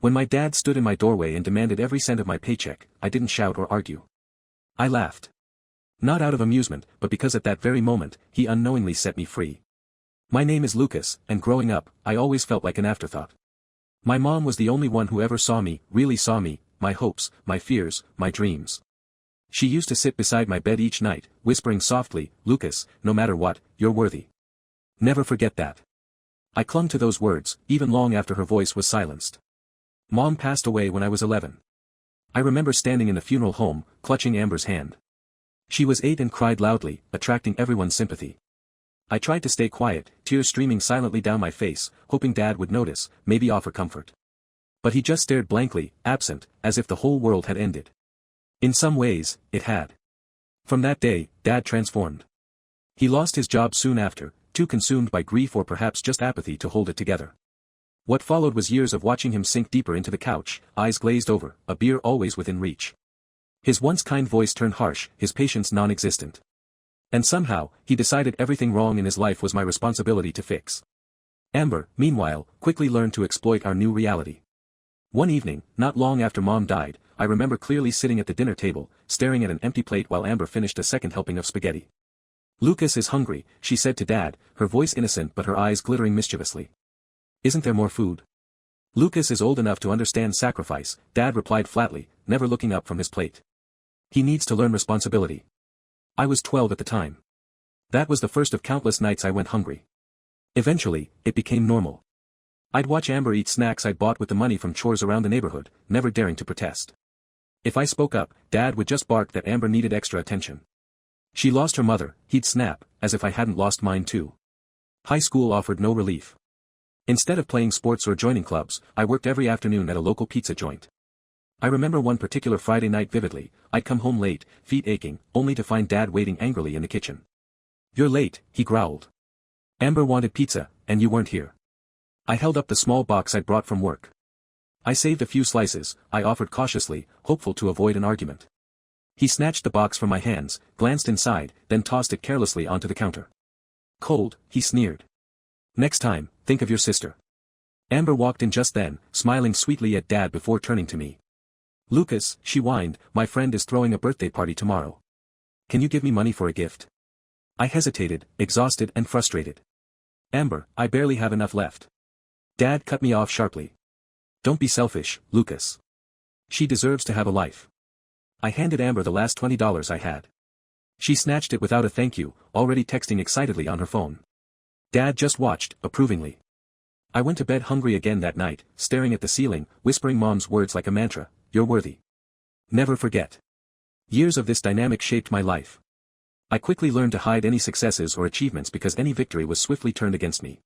When my dad stood in my doorway and demanded every cent of my paycheck, I didn't shout or argue. I laughed. Not out of amusement, but because at that very moment, he unknowingly set me free. My name is Lucas, and growing up, I always felt like an afterthought. My mom was the only one who ever saw me, really saw me, my hopes, my fears, my dreams. She used to sit beside my bed each night, whispering softly, "Lucas, no matter what, you're worthy. Never forget that." I clung to those words, even long after her voice was silenced. Mom passed away when I was 11. I remember standing in the funeral home, clutching Amber's hand. She was 8 and cried loudly, attracting everyone's sympathy. I tried to stay quiet, tears streaming silently down my face, hoping Dad would notice, maybe offer comfort. But he just stared blankly, absent, as if the whole world had ended. In some ways, it had. From that day, Dad transformed. He lost his job soon after, too consumed by grief or perhaps just apathy to hold it together. What followed was years of watching him sink deeper into the couch, eyes glazed over, a beer always within reach. His once kind voice turned harsh, his patience non-existent. And somehow, he decided everything wrong in his life was my responsibility to fix. Amber, meanwhile, quickly learned to exploit our new reality. One evening, not long after Mom died, I remember clearly sitting at the dinner table, staring at an empty plate while Amber finished a second helping of spaghetti. "Lucas is hungry," she said to Dad, her voice innocent but her eyes glittering mischievously. "Isn't there more food?" "Lucas is old enough to understand sacrifice," Dad replied flatly, never looking up from his plate. "He needs to learn responsibility." I was 12 at the time. That was the first of countless nights I went hungry. Eventually, it became normal. I'd watch Amber eat snacks I'd bought with the money from chores around the neighborhood, never daring to protest. If I spoke up, Dad would just bark that Amber needed extra attention. "She lost her mother," he'd snap, as if I hadn't lost mine too. High school offered no relief. Instead of playing sports or joining clubs, I worked every afternoon at a local pizza joint. I remember one particular Friday night vividly. I'd come home late, feet aching, only to find Dad waiting angrily in the kitchen. "You're late," he growled. "Amber wanted pizza, and you weren't here." I held up the small box I'd brought from work. "I saved a few slices," I offered cautiously, hopeful to avoid an argument. He snatched the box from my hands, glanced inside, then tossed it carelessly onto the counter. "Cold," he sneered. "Next time, think of your sister." Amber walked in just then, smiling sweetly at Dad before turning to me. "Lucas," she whined, "my friend is throwing a birthday party tomorrow. Can you give me money for a gift?" I hesitated, exhausted and frustrated. "Amber, I barely have enough left." Dad cut me off sharply. "Don't be selfish, Lucas. She deserves to have a life." I handed Amber the last $20 I had. She snatched it without a thank you, already texting excitedly on her phone. Dad just watched, approvingly. I went to bed hungry again that night, staring at the ceiling, whispering Mom's words like a mantra, "You're worthy. Never forget." Years of this dynamic shaped my life. I quickly learned to hide any successes or achievements because any victory was swiftly turned against me.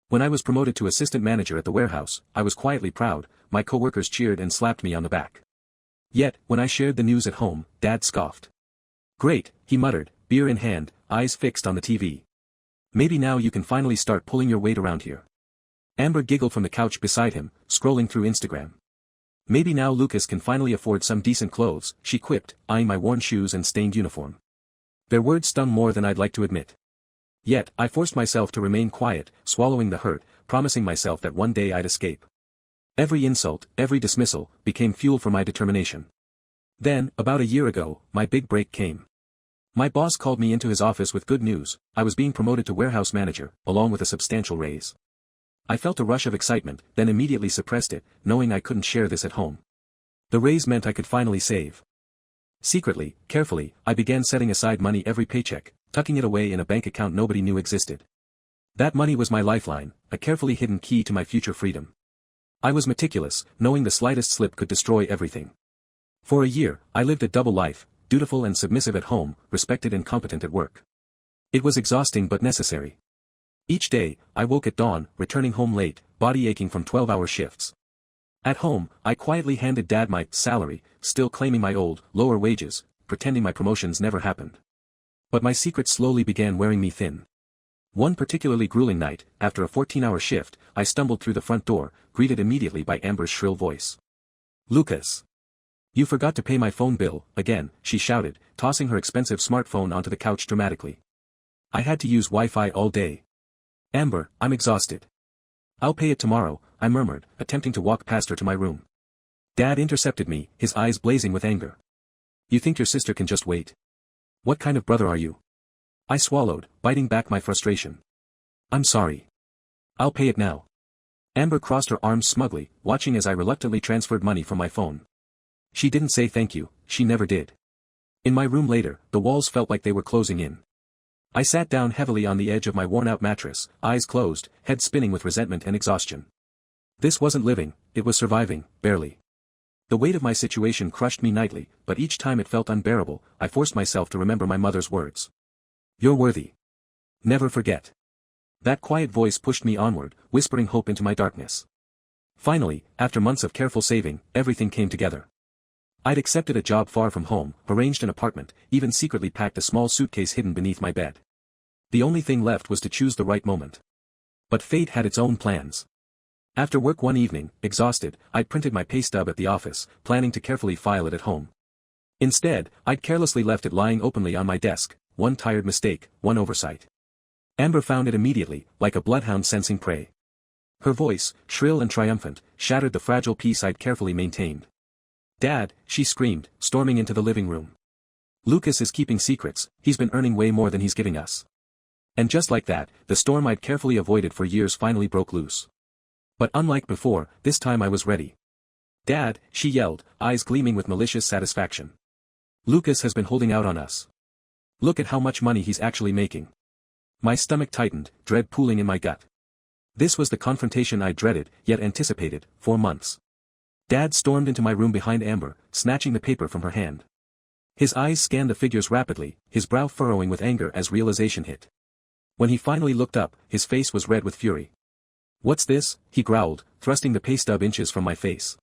When I was promoted to assistant manager at the warehouse, I was quietly proud, my coworkers cheered and slapped me on the back. Yet, when I shared the news at home, Dad scoffed. "Great," he muttered, beer in hand, eyes fixed on the TV. "Maybe now you can finally start pulling your weight around here." Amber giggled from the couch beside him, scrolling through Instagram. "Maybe now Lucas can finally afford some decent clothes," she quipped, eyeing my worn shoes and stained uniform. Their words stung more than I'd like to admit. Yet, I forced myself to remain quiet, swallowing the hurt, promising myself that one day I'd escape. Every insult, every dismissal, became fuel for my determination. Then, about a year ago, my big break came. My boss called me into his office with good news. I was being promoted to warehouse manager, along with a substantial raise. I felt a rush of excitement, then immediately suppressed it, knowing I couldn't share this at home. The raise meant I could finally save. Secretly, carefully, I began setting aside money every paycheck, tucking it away in a bank account nobody knew existed. That money was my lifeline, a carefully hidden key to my future freedom. I was meticulous, knowing the slightest slip could destroy everything. For a year, I lived a double life, dutiful and submissive at home, respected and competent at work. It was exhausting but necessary. Each day, I woke at dawn, returning home late, body aching from 12-hour shifts. At home, I quietly handed Dad my salary, still claiming my old, lower wages, pretending my promotions never happened. But my secret slowly began wearing me thin. One particularly grueling night, after a 14-hour shift, I stumbled through the front door, greeted immediately by Amber's shrill voice. "Lucas! You forgot to pay my phone bill, again," she shouted, tossing her expensive smartphone onto the couch dramatically. "I had to use Wi-Fi all day." "Amber, I'm exhausted." "I'll pay it tomorrow," I murmured, attempting to walk past her to my room. Dad intercepted me, his eyes blazing with anger. You think your sister can just wait? What kind of brother are you? I swallowed, biting back my frustration. I'm sorry. I'll pay it now. Amber crossed her arms smugly, watching as I reluctantly transferred money from my phone. She didn't say thank you, she never did. In my room later, the walls felt like they were closing in. I sat down heavily on the edge of my worn-out mattress, eyes closed, head spinning with resentment and exhaustion. This wasn't living, it was surviving, barely. The weight of my situation crushed me nightly, but each time it felt unbearable, I forced myself to remember my mother's words. You're worthy. Never forget. That quiet voice pushed me onward, whispering hope into my darkness. Finally, after months of careful saving, everything came together. I'd accepted a job far from home, arranged an apartment, even secretly packed a small suitcase hidden beneath my bed. The only thing left was to choose the right moment. But fate had its own plans. After work one evening, exhausted, I'd printed my pay stub at the office, planning to carefully file it at home. Instead, I'd carelessly left it lying openly on my desk, one tired mistake, one oversight. Amber found it immediately, like a bloodhound sensing prey. Her voice, shrill and triumphant, shattered the fragile peace I'd carefully maintained. Dad, she screamed, storming into the living room. Lucas is keeping secrets, he's been earning way more than he's giving us. And just like that, the storm I'd carefully avoided for years finally broke loose. But unlike before, this time I was ready. Dad, she yelled, eyes gleaming with malicious satisfaction. Lucas has been holding out on us. Look at how much money he's actually making. My stomach tightened, dread pooling in my gut. This was the confrontation I dreaded, yet anticipated, for months. Dad stormed into my room behind Amber, snatching the paper from her hand. His eyes scanned the figures rapidly, his brow furrowing with anger as realization hit. When he finally looked up, his face was red with fury. What's this? He growled, thrusting the pay stub inches from my face.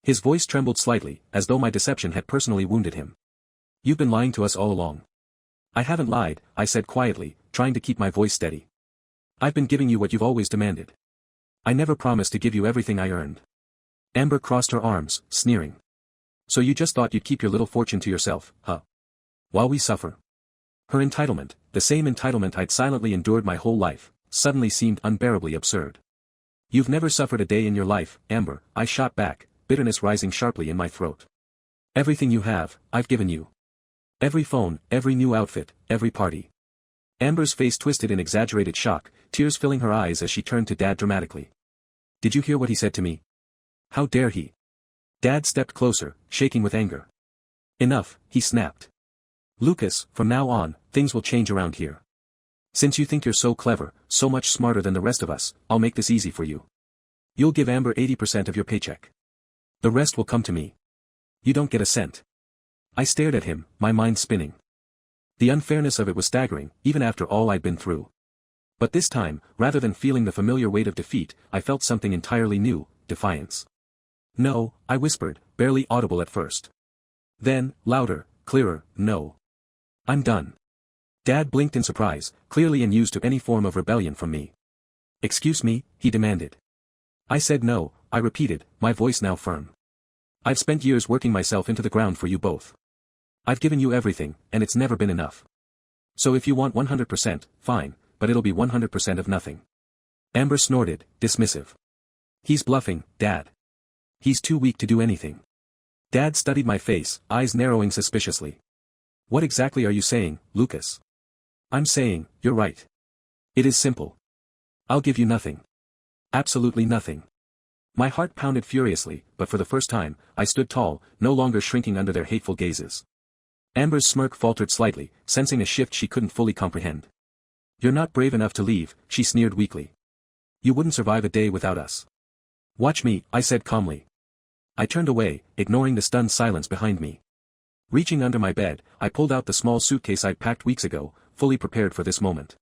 His voice trembled slightly, as though my deception had personally wounded him. You've been lying to us all along. I haven't lied, I said quietly, trying to keep my voice steady. I've been giving you what you've always demanded. I never promised to give you everything I earned. Amber crossed her arms, sneering. So you just thought you'd keep your little fortune to yourself, huh? While we suffer. Her entitlement, the same entitlement I'd silently endured my whole life, suddenly seemed unbearably absurd. You've never suffered a day in your life, Amber, I shot back, bitterness rising sharply in my throat. Everything you have, I've given you. Every phone, every new outfit, every party. Amber's face twisted in exaggerated shock, tears filling her eyes as she turned to Dad dramatically. Did you hear what he said to me? How dare he? Dad stepped closer, shaking with anger. Enough, he snapped. Lucas, from now on, things will change around here. Since you think you're so clever, so much smarter than the rest of us, I'll make this easy for you. You'll give Amber 80% of your paycheck. The rest will come to me. You don't get a cent. I stared at him, my mind spinning. The unfairness of it was staggering, even after all I'd been through. But this time, rather than feeling the familiar weight of defeat, I felt something entirely new, defiance. No, I whispered, barely audible at first. Then, louder, clearer, no. I'm done. Dad blinked in surprise, clearly unused to any form of rebellion from me. Excuse me, he demanded. I said no, I repeated, my voice now firm. I've spent years working myself into the ground for you both. I've given you everything, and it's never been enough. So if you want 100%, fine, but it'll be 100% of nothing. Amber snorted, dismissive. He's bluffing, Dad. He's too weak to do anything. Dad studied my face, eyes narrowing suspiciously. What exactly are you saying, Lucas? I'm saying, you're right. It is simple. I'll give you nothing. Absolutely nothing. My heart pounded furiously, but for the first time, I stood tall, no longer shrinking under their hateful gazes. Amber's smirk faltered slightly, sensing a shift she couldn't fully comprehend. You're not brave enough to leave, she sneered weakly. You wouldn't survive a day without us. Watch me, I said calmly. I turned away, ignoring the stunned silence behind me. Reaching under my bed, I pulled out the small suitcase I'd packed weeks ago, fully prepared for this moment.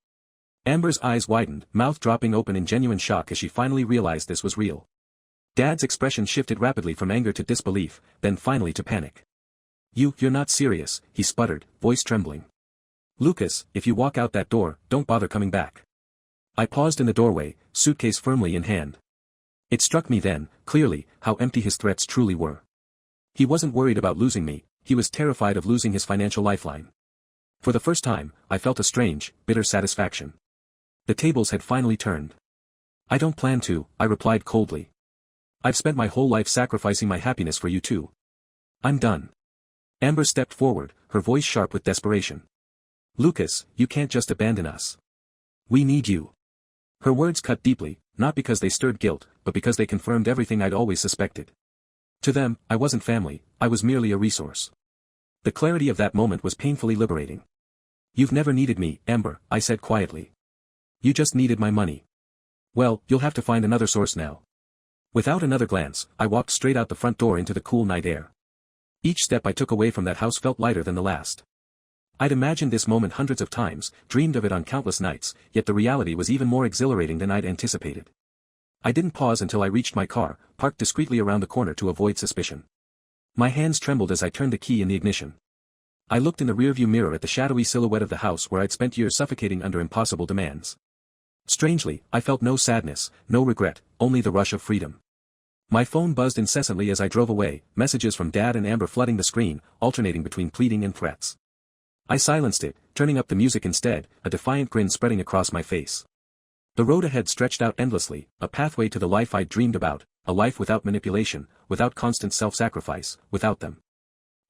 Amber's eyes widened, mouth dropping open in genuine shock as she finally realized this was real. Dad's expression shifted rapidly from anger to disbelief, then finally to panic. You're not serious, he sputtered, voice trembling. Lucas, if you walk out that door, don't bother coming back. I paused in the doorway, suitcase firmly in hand. It struck me then, clearly, how empty his threats truly were. He wasn't worried about losing me, he was terrified of losing his financial lifeline. For the first time, I felt a strange, bitter satisfaction. The tables had finally turned. I don't plan to, I replied coldly. I've spent my whole life sacrificing my happiness for you too. I'm done. Amber stepped forward, her voice sharp with desperation. Lucas, you can't just abandon us. We need you. Her words cut deeply, not because they stirred guilt, but because they confirmed everything I'd always suspected. To them, I wasn't family, I was merely a resource. The clarity of that moment was painfully liberating. You've never needed me, Amber, I said quietly. You just needed my money. Well, you'll have to find another source now. Without another glance, I walked straight out the front door into the cool night air. Each step I took away from that house felt lighter than the last. I'd imagined this moment hundreds of times, dreamed of it on countless nights, yet the reality was even more exhilarating than I'd anticipated. I didn't pause until I reached my car, parked discreetly around the corner to avoid suspicion. My hands trembled as I turned the key in the ignition. I looked in the rearview mirror at the shadowy silhouette of the house where I'd spent years suffocating under impossible demands. Strangely, I felt no sadness, no regret, only the rush of freedom. My phone buzzed incessantly as I drove away, messages from Dad and Amber flooding the screen, alternating between pleading and threats. I silenced it, turning up the music instead, a defiant grin spreading across my face. The road ahead stretched out endlessly, a pathway to the life I'd dreamed about, a life without manipulation, without constant self-sacrifice, without them.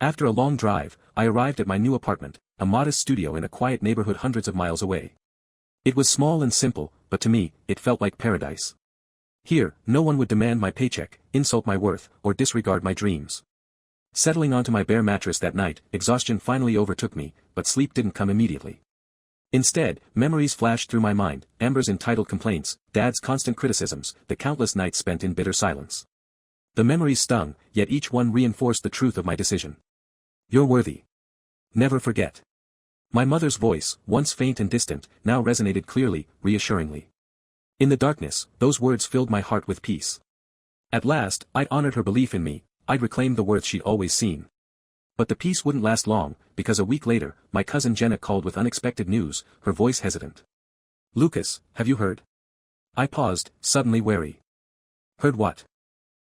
After a long drive, I arrived at my new apartment, a modest studio in a quiet neighborhood hundreds of miles away. It was small and simple, but to me, it felt like paradise. Here, no one would demand my paycheck, insult my worth, or disregard my dreams. Settling onto my bare mattress that night, exhaustion finally overtook me, but sleep didn't come immediately. Instead, memories flashed through my mind, Amber's entitled complaints, Dad's constant criticisms, the countless nights spent in bitter silence. The memories stung, yet each one reinforced the truth of my decision. You're worthy. Never forget. My mother's voice, once faint and distant, now resonated clearly, reassuringly. In the darkness, those words filled my heart with peace. At last, I'd honored her belief in me, I'd reclaimed the worth she'd always seen. But the peace wouldn't last long, because a week later, my cousin Jenna called with unexpected news, her voice hesitant. Lucas, have you heard? I paused, suddenly wary. Heard what?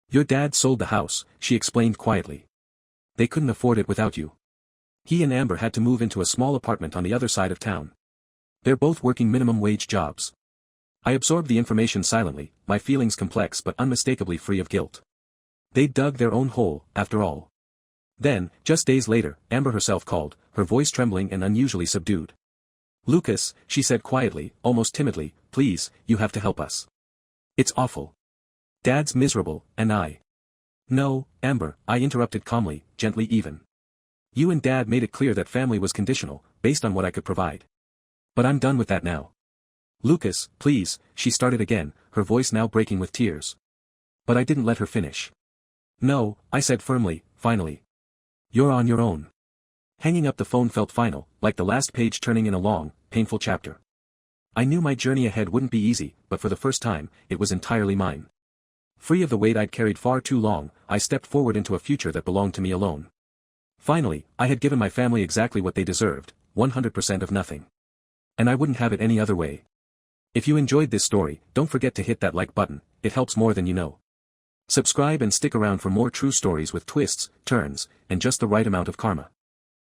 Your dad sold the house, she explained quietly. They couldn't afford it without you. He and Amber had to move into a small apartment on the other side of town. They're both working minimum wage jobs. I absorbed the information silently, my feelings complex but unmistakably free of guilt. They'd dug their own hole, after all. Then, just days later, Amber herself called, her voice trembling and unusually subdued. Lucas, she said quietly, almost timidly, please, you have to help us. It's awful. Dad's miserable, and I. No, Amber, I interrupted calmly, gently even. You and Dad made it clear that family was conditional, based on what I could provide. But I'm done with that now. Lucas, please, she started again, her voice now breaking with tears. But I didn't let her finish. No, I said firmly, finally. You're on your own. Hanging up the phone felt final, like the last page turning in a long, painful chapter. I knew my journey ahead wouldn't be easy, but for the first time, it was entirely mine. Free of the weight I'd carried far too long, I stepped forward into a future that belonged to me alone. Finally, I had given my family exactly what they deserved, 100% of nothing. And I wouldn't have it any other way. If you enjoyed this story, don't forget to hit that like button, it helps more than you know. Subscribe and stick around for more true stories with twists, turns, and just the right amount of karma.